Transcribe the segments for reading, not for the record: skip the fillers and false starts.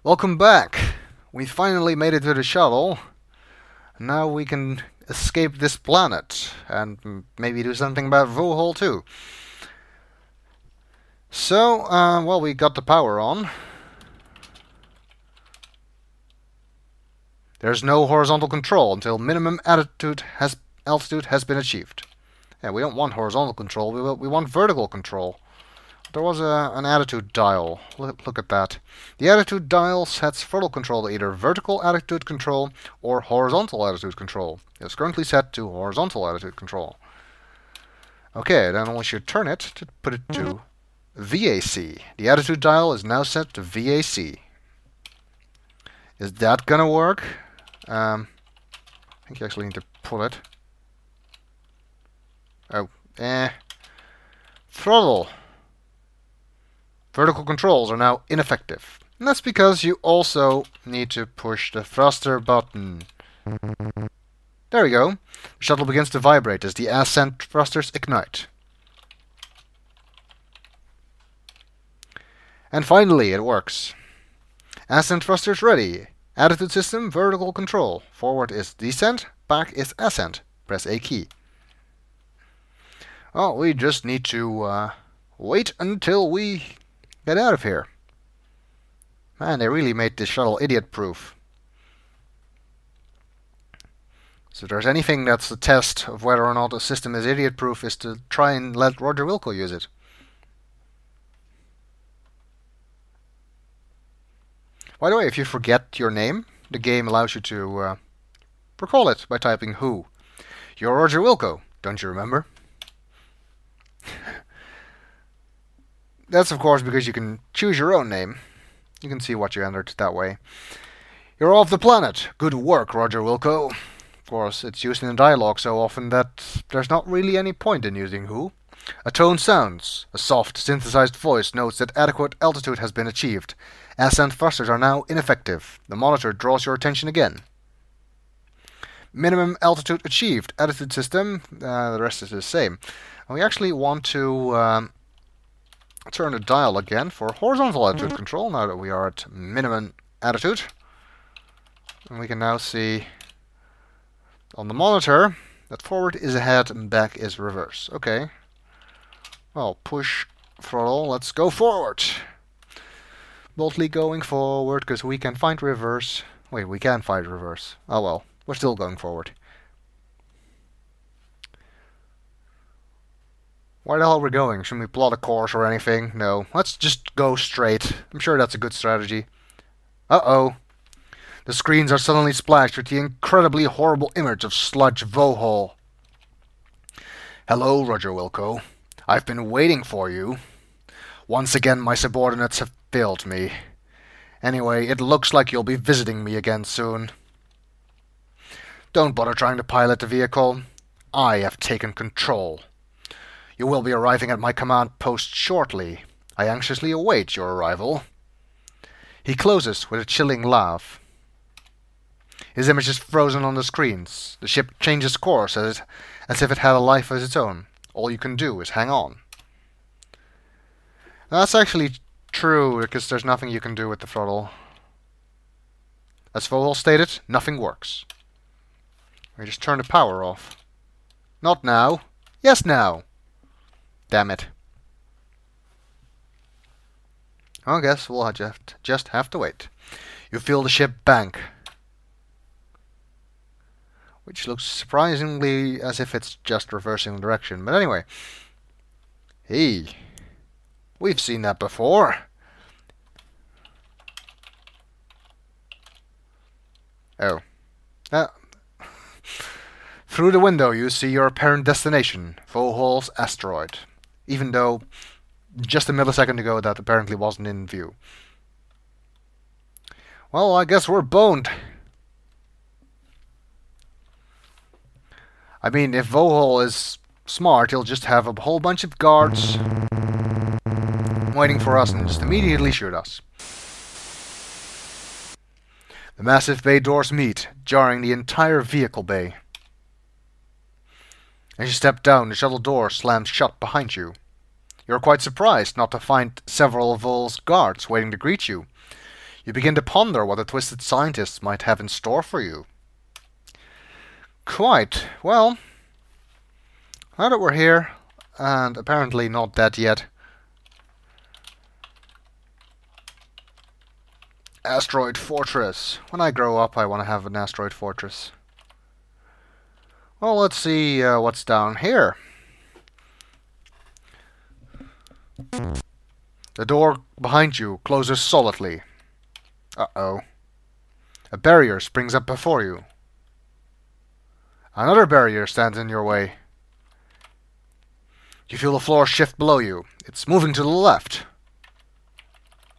Welcome back! We finally made it to the shuttle. Now we can escape this planet and maybe do something about Vohaul too. So, well, we got the power on. There's no horizontal control until minimum altitude has been achieved. Yeah, we don't want horizontal control, we want vertical control. There was an attitude dial. Look at that. The attitude dial sets throttle control to either vertical attitude control or horizontal attitude control. It's currently set to horizontal attitude control. Okay, then we should turn it to put it to VAC. The attitude dial is now set to VAC. Is that gonna work? I think you actually need to pull it. Oh, throttle. Vertical controls are now ineffective. And that's because you also need to push the thruster button. There we go. The shuttle begins to vibrate as the ascent thrusters ignite. And finally, it works. Ascent thrusters ready. Attitude system, vertical control. Forward is descent, back is ascent. Press A key. Oh, we just need to wait until we get out of here. Man, they really made this shuttle idiot-proof. So if there's anything that's a test of whether or not a system is idiot-proof is to try and let Roger Wilco use it. By the way, if you forget your name, the game allows you to recall it by typing who. You're Roger Wilco, don't you remember? That's of course because you can choose your own name. You can see what you entered that way. You're off the planet. Good work, Roger Wilco. Of course, it's used in the dialogue so often that there's not really any point in using who. A tone sounds. A soft, synthesized voice notes that adequate altitude has been achieved. Ascent thrusters are now ineffective. The monitor draws your attention again. Minimum altitude achieved. Attitude system. The rest is the same. And we actually want to turn the dial again for horizontal attitude control now that we are at minimum attitude. And we can now see on the monitor that forward is ahead and back is reverse. Okay. Well, push throttle. Let's go forward. Boldly going forward because we can find reverse. Wait, we can find reverse. Oh well, we're still going forward. Where the hell are we going? Shouldn't we plot a course or anything? No. Let's just go straight. I'm sure that's a good strategy. Uh-oh. The screens are suddenly splashed with the incredibly horrible image of sludge Vohaul. Hello, Roger Wilco. I've been waiting for you. Once again, my subordinates have failed me. Anyway, it looks like you'll be visiting me again soon. Don't bother trying to pilot the vehicle. I have taken control. You will be arriving at my command post shortly. I anxiously await your arrival. He closes with a chilling laugh. His image is frozen on the screens. The ship changes course as if it had a life of its own. All you can do is hang on. That's actually true, because there's nothing you can do with the throttle. As Vohaul stated, nothing works. We just turn the power off. Not now. Yes, now. Damn it. I guess we'll just have to wait. You feel the ship bank, which looks surprisingly as if it's just reversing the direction. But anyway. Hey. We've seen that before. Oh. Through the window you see your apparent destination, Vohaul's Asteroid. Even though just a millisecond ago that apparently wasn't in view. Well, I guess we're boned. I mean, if Vohaul is smart, he'll just have a whole bunch of guards waiting for us and just immediately shoot us. The massive bay doors meet, jarring the entire vehicle bay. As you step down, the shuttle door slams shut behind you. You're quite surprised not to find several of Vohaul's guards waiting to greet you. You begin to ponder what the twisted scientists might have in store for you. Quite. Well, now that we're here, and apparently not dead yet. Asteroid Fortress. When I grow up, I want to have an asteroid fortress. Well, let's see what's down here. The door behind you closes solidly. Uh-oh. A barrier springs up before you. Another barrier stands in your way. You feel the floor shift below you. It's moving to the left.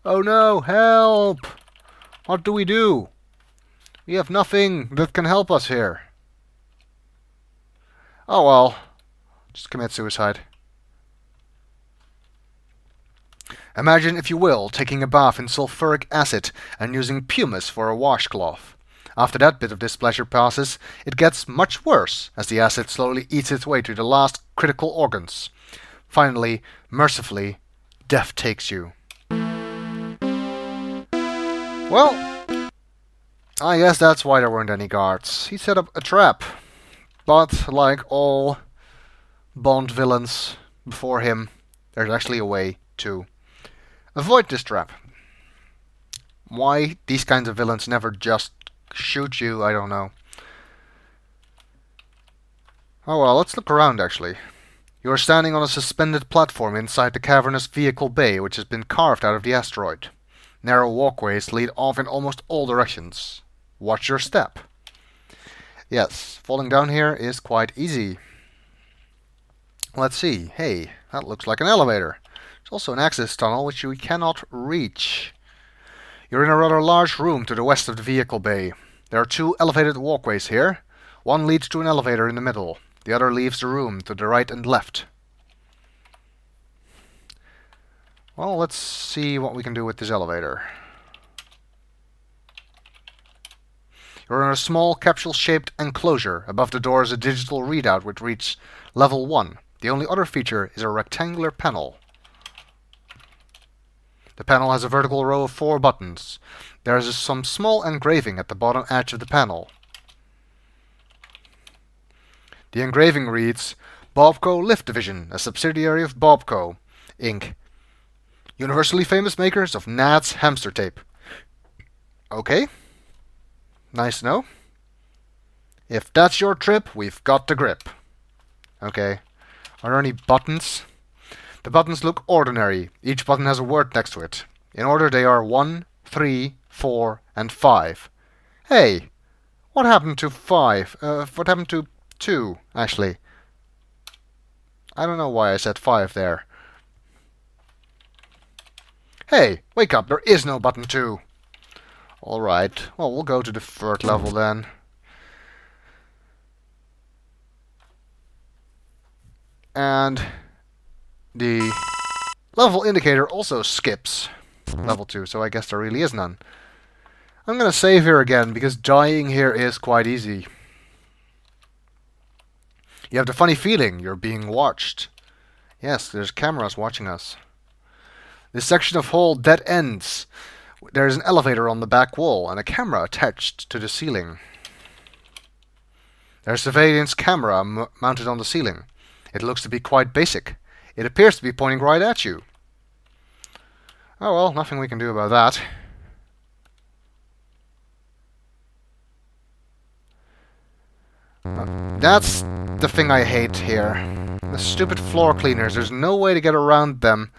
Oh no, help! What do we do? We have nothing that can help us here. Oh well, just commit suicide. Imagine, if you will, taking a bath in sulfuric acid and using pumice for a washcloth. After that bit of displeasure passes, it gets much worse as the acid slowly eats its way to the last critical organs. Finally, mercifully, death takes you. Well, I guess that's why there weren't any guards. He set up a trap. But, like all Bond villains before him, there's actually a way to avoid this trap. Why these kinds of villains never just shoot you, I don't know. Oh well, let's look around actually. You are standing on a suspended platform inside the cavernous vehicle bay, which has been carved out of the asteroid. Narrow walkways lead off in almost all directions. Watch your step. Yes, falling down here is quite easy. Let's see. Hey, that looks like an elevator. There's also an access tunnel which we cannot reach. You're in a rather large room to the west of the vehicle bay. There are two elevated walkways here. One leads to an elevator in the middle. The other leaves the room to the right and left. Well, let's see what we can do with this elevator. You're in a small capsule-shaped enclosure. Above the door is a digital readout which reads level 1. The only other feature is a rectangular panel. The panel has a vertical row of 4 buttons. There is some small engraving at the bottom edge of the panel. The engraving reads, Bobco Lift Division, a subsidiary of Bobco, Inc. Universally famous makers of Nad's hamster tape. Okay. Nice to know. If that's your trip, we've got the grip. Okay. Are there any buttons? The buttons look ordinary. Each button has a word next to it. In order they are 1, 3, 4, and 5. Hey! What happened to 5? What happened to 2, actually? I don't know why I said 5 there. Hey! Wake up! There is no button 2! Alright, well, we'll go to the 3rd level then. And the level indicator also skips level 2, so I guess there really is none. I'm gonna save here again, because dying here is quite easy. You have the funny feeling you're being watched. Yes, there's cameras watching us. This section of hall dead ends. There is an elevator on the back wall and a camera attached to the ceiling. There's a surveillance camera mounted on the ceiling. It looks to be quite basic. It appears to be pointing right at you. Oh well, nothing we can do about that. That's the thing I hate here. The stupid floor cleaners. There's no way to get around them.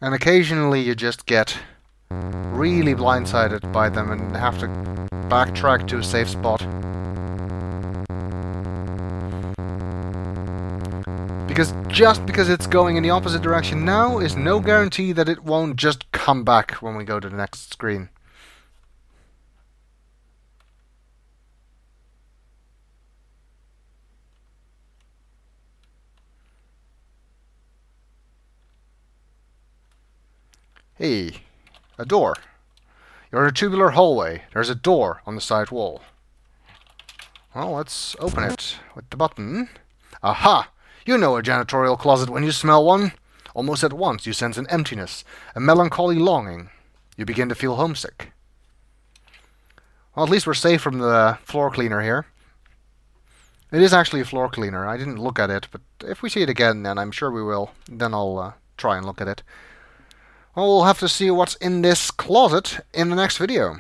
And occasionally you just get really blindsided by them and have to backtrack to a safe spot. Because just because it's going in the opposite direction now is no guarantee that it won't just come back when we go to the next screen. Hey, a door. You're in a tubular hallway. There's a door on the side wall. Well, let's open it with the button. Aha! You know a janitorial closet when you smell one. Almost at once you sense an emptiness, a melancholy longing. you begin to feel homesick. Well, at least we're safe from the floor cleaner here. It is actually a floor cleaner. I didn't look at it, but if we see it again, and I'm sure we will, then I'll try and look at it. Well, we'll have to see what's in this closet in the next video.